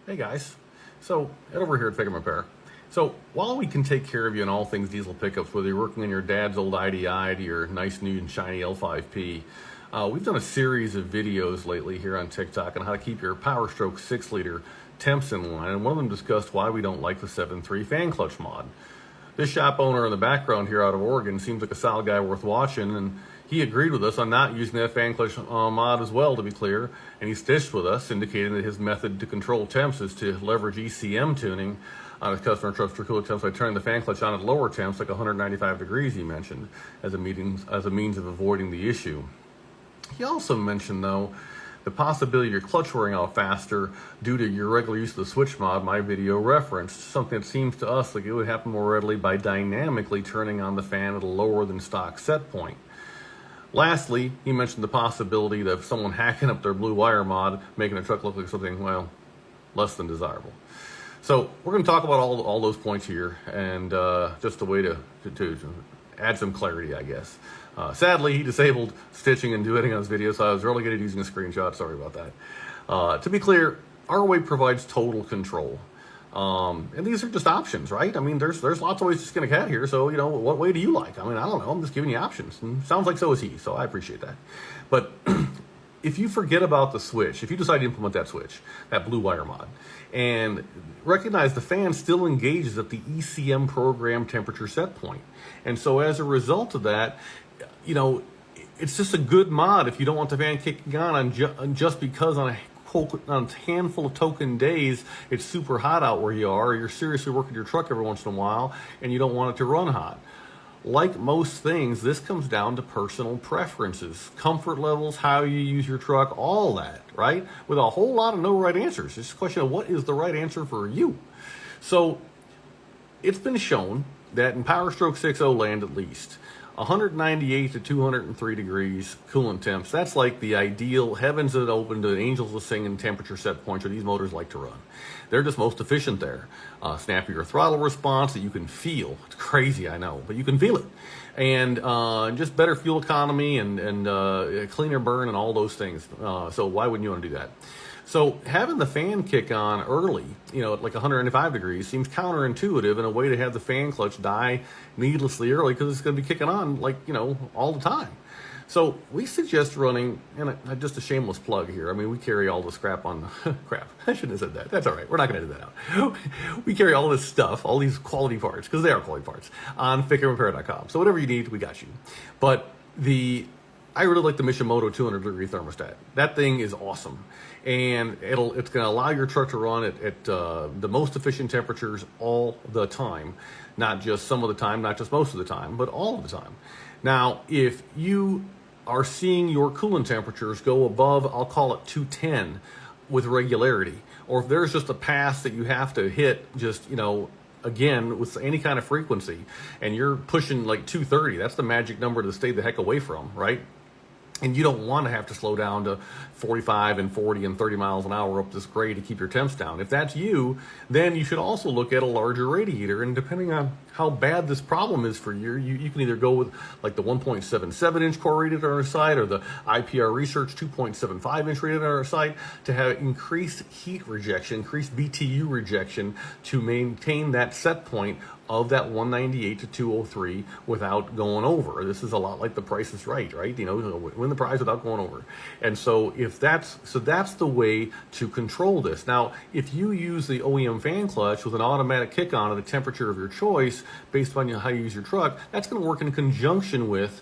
Hey guys, so head over here at FICMRepair. So while we can take care of you in all things diesel pickups, whether you're working on your dad's old IDI to your nice new and shiny L5P, we've done a series of videos lately here on TikTok on how to keep your Power Stroke 6-liter temps in line, and one of them discussed why we don't like the 7.3 fan clutch mod. This shop owner in the background here out of Oregon seems like a solid guy worth watching, and he agreed with us on not using that fan clutch mod as well, to be clear, and he stitched with us, indicating that his method to control temps is to leverage ECM tuning on his customer trucks for cooler temps by turning the fan clutch on at lower temps, like 195 degrees, he mentioned, as a means of avoiding the issue. He also mentioned, though, the possibility of your clutch wearing out faster due to your regular use of the switch mod my video referenced, something that seems to us like it would happen more readily by dynamically turning on the fan at a lower than stock set point. Lastly, he mentioned the possibility of someone hacking up their blue wire mod, making a truck look like something, well, less than desirable. So we're going to talk about all those points here, and just a way to add some clarity, I guess. Sadly, he disabled stitching and duetting on his video, so I was really good at using a screenshot. Sorry about that. To be clear, our way provides total control. And these are just options, right? I mean, there's lots of ways to skin a cat here. So, what way do you like? I mean, I don't know. I'm just giving you options. And sounds like so is he. So I appreciate that. But if you forget about the switch, if you decide to implement that switch, that blue wire mod, and recognize the fan still engages at the ECM program temperature set point. And so as a result of that, it's just a good mod if you don't want the fan kicking on just because on a handful of token days it's super hot out where you are, or you're seriously working your truck every once in a while and you don't want it to run hot. Like most things, this comes down to personal preferences, comfort levels, how you use your truck, all that, right? With a whole lot of no right answers. It's just a question of what is the right answer for you. So it's been shown that in Power Stroke 6.0 land at least, 198 to 203 degrees coolant temps, that's like the ideal heavens that open to angels will sing in temperature set points where these motors like to run. They're just most efficient there. Snappier throttle response that you can feel. It's crazy, I know, but you can feel it. And just better fuel economy and cleaner burn and all those things. So why wouldn't you want to do that? So having the fan kick on early, at like 195 degrees, seems counterintuitive in a way to have the fan clutch die needlessly early because it's going to be kicking on all the time. So we suggest running, and just a shameless plug here. I mean, we carry all the scrap on, crap, I shouldn't have said that. That's all right. We're not going to edit that out. We carry all this stuff, all these quality parts, because they are quality parts, on FICMRepair.com. So whatever you need, we got you. But I really like the Mishimoto 200-degree thermostat. That thing is awesome. And it's going to allow your truck to run at the most efficient temperatures all the time. Not just some of the time, not just most of the time, but all of the time. Now, if you are seeing your coolant temperatures go above, I'll call it 210 with regularity, or if there's just a pass that you have to hit just, again, with any kind of frequency, and you're pushing like 230, that's the magic number to stay the heck away from, right? And you don't want to have to slow down to 45 and 40 and 30 miles an hour up this grade to keep your temps down. If that's you, then you should also look at a larger radiator. And depending on how bad this problem is for you, you can either go with like the 1.77-inch core radiator on our site or the IPR Research 2.75-inch radiator on our site to have increased heat rejection, increased BTU rejection to maintain that set point of that 198 to 203 without going over. This is a lot like The Price is Right? Win the prize without going over. And so that's the way to control this. Now, if you use the OEM fan clutch with an automatic kick on at a temperature of your choice based on how you use your truck, that's going to work in conjunction with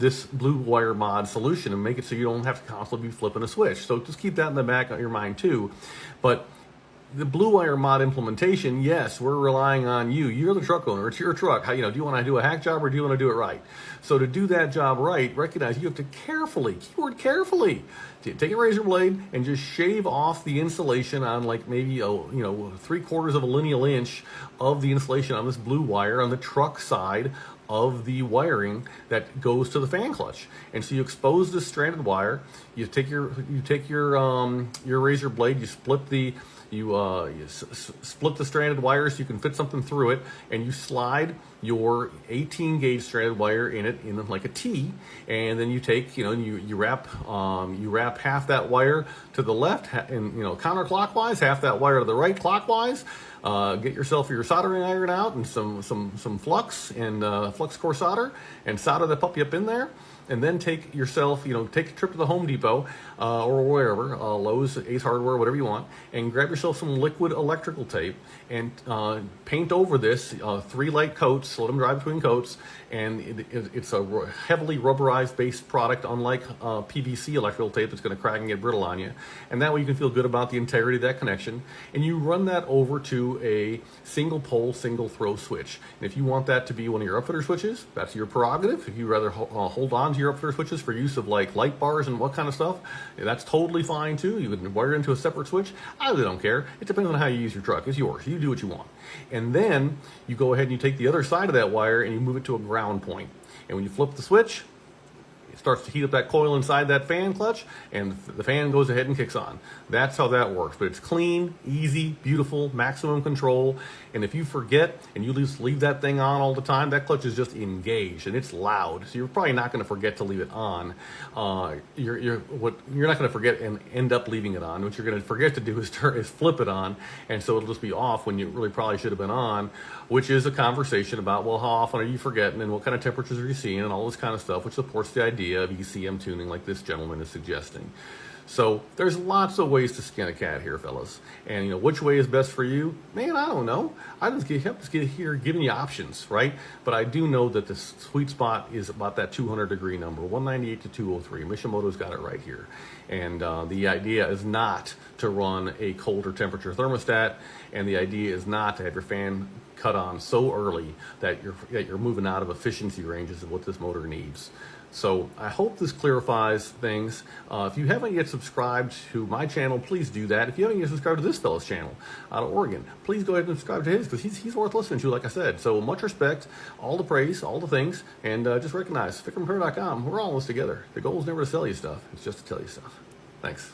this blue wire mod solution and make it so you don't have to constantly be flipping a switch. So just keep that in the back of your mind too. But the blue wire mod implementation, yes, we're relying on you. You're the truck owner. It's your truck. Do you want to do a hack job or do you want to do it right? So to do that job right, recognize you have to carefully, keyword carefully, take a razor blade and just shave off the insulation on like maybe 3/4 of a lineal inch of the insulation on this blue wire on the truck side of the wiring that goes to the fan clutch. And so you expose this stranded wire. You take your razor blade. You split the split the stranded wire so you can fit something through it, and you slide your 18 gauge stranded wire in like a T, and then you take, you wrap half that wire to the left and counterclockwise, half that wire to the right clockwise. Get yourself your soldering iron out and some flux and flux core solder, and solder that puppy up in there. And then take yourself, take a trip to the Home Depot or wherever, Lowe's, Ace Hardware, whatever you want, and grab yourself some liquid electrical tape and paint over this 3 light coats, let them dry between coats, and it's a heavily rubberized based product, unlike PVC electrical tape that's going to crack and get brittle on you. And that way you can feel good about the integrity of that connection. And you run that over to a single pole, single throw switch. And if you want that to be one of your upfitter switches, that's your prerogative. If you rather hold on to your upfitter switches for use of like light bars and what kind of stuff, that's totally fine too. You can wire it into a separate switch. I really don't care. It depends on how you use your truck. It's yours. You do what you want. And then you go ahead and you take the other side of that wire and you move it to a ground point. And when you flip the switch, it starts to heat up that coil inside that fan clutch, and the fan goes ahead and kicks on. That's how that works. But it's clean, easy, beautiful, maximum control. And if you forget and you just leave that thing on all the time, that clutch is just engaged and it's loud. So you're probably not going to forget to leave it on. You're not going to forget and end up leaving it on. What you're going to forget to do is flip it on, and so it'll just be off when you really probably should have been on, which is a conversation about, well, how often are you forgetting and what kind of temperatures are you seeing and all this kind of stuff, which supports the idea of ECM tuning like this gentleman is suggesting. So there's lots of ways to skin a cat here, fellas. And which way is best for you? Man, I don't know. I just get here giving you options, right? But I do know that the sweet spot is about that 200 degree number, 198 to 203. Mishimoto's got it right here. And the idea is not to run a colder temperature thermostat, and the idea is not to have your fan cut on so early that you're moving out of efficiency ranges of what this motor needs. So I hope this clarifies things. If you haven't yet subscribed to my channel, please do that. If you haven't yet subscribed to this fellow's channel out of Oregon, please go ahead and subscribe to his, because he's worth listening to, like I said. So much respect, all the praise, all the things, and just recognize FICMRepair.com. We're all in this together. The goal is never to sell you stuff. It's just to tell you stuff. Thanks.